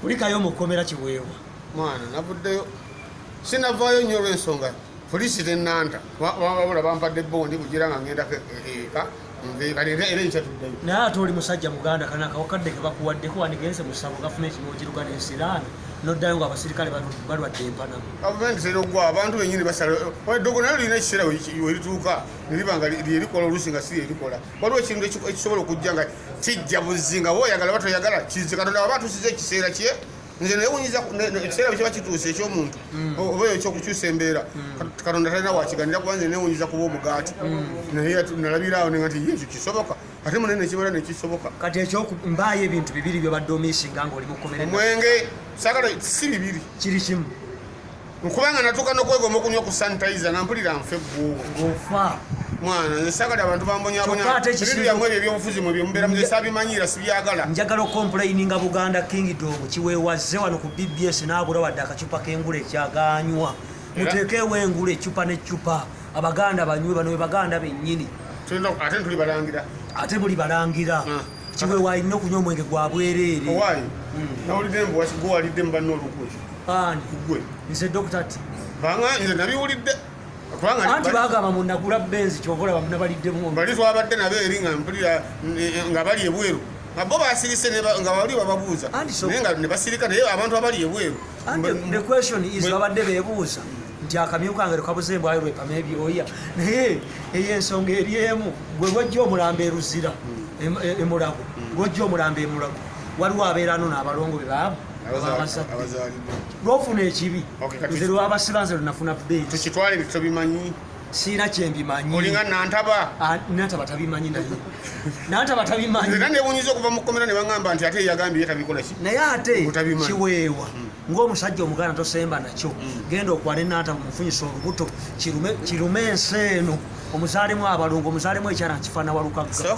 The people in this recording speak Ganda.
Kulikayo mukomera kiweewa. Mwana navuddeyo sinavaayo nnyo olw'ensonga poliisi tennanta wabula bampadde bondi kugira nga ngenda eka kati era ekyatuddeyo. Naye ate oli musajja muganda kana akawakadde ke bakuwaddeko wandigenze mu ssabo gavumenti n'ogirugana ensiraani n'oddayo ng'abasirikale balwadde empanamu. Gavumenti tera oggwa abantu bennyini basala eddogo nayo lirina ekiseera werituuka neriba nga lyerikola oluusi nga si lyerikola. Waliwo ekintu ekisobola okujja nga kijja buzzi nga bw'oyagala oba toyagala kizze Katonda aba atuusiza ekiseera kye nze newunyiza ekiseera kiba kituuse eky'omuntu oba ekyokukyusa embeera Katonda talina wakiganira kuba nze newunyiza kuba omugaati naye nalabiraawo nga nti ekyo kisoboka ate munene ekibala nekisoboka. Kati mbaayo ebintu bibiri byobadde omiisinga ng'oli mukomere. Omwenge sagala si bibiri kiri kimu nkubanga natuuka n'okwegomba okunywa ku sanitayiza nga mpulira nfe eggwoowo ng'ofa. Mwana nze sagala abantu bambonyabonya ebintu byammwe ebyo ebyobufuzi mwe mubeera muzesaabimanyira sibyagala. Njagala okomplayininga Buganda Kingdom kiweewazze wano ku BBS n'abula wadde akacupa k'engula ekyaganywa. Muteekeewo engula ecupa n'eccupa abaganda banywe bano be baganda bennyini. Ate tuli balangira. Ate buli balangira. Kiweewa alina okunywa omwenge gwa bwereere. Owaayi nawulidde mbu gwewalidde mu banno olukwe. Ani? Gwe. Nze Dr. T. Banga nze nabiwulidde. Anti bagamba munagula benzi kyovola bamuna balidde mu. Bali twabadde nabo eri nga mpulira nga bali ebweru. Bo basirise nga bali bababuuza. Naye nga ne basirika naye abantu abali ebweru. The question is babadde beebuuza nti akamyu kange kabuze embwayo lwepama ebyoya naye ey'ensonga eri emu gwe bwojja omulamba eruzira emulago bwojja omulamba emulago waliwo abeerano n'abalongo be baabo lwofuna ekibi nze lwabasiba nze lunafuna beeti tukitwale bitobimanyi siina kyembimanyi olinga nantaba nantaba tabimanyi naye nantaba tabimanyi era newunyiza okuva mu kkomera ne baŋŋamba nti ate yagambye tabikola ki naye ate kiweewa ng'omusajja omuganda tosemba nakyo genda okwana enantaba mufunyisa olubuto kirume ensi eno omuzaalemu abalongo omuzaalemu ekyala nkifaana walukagga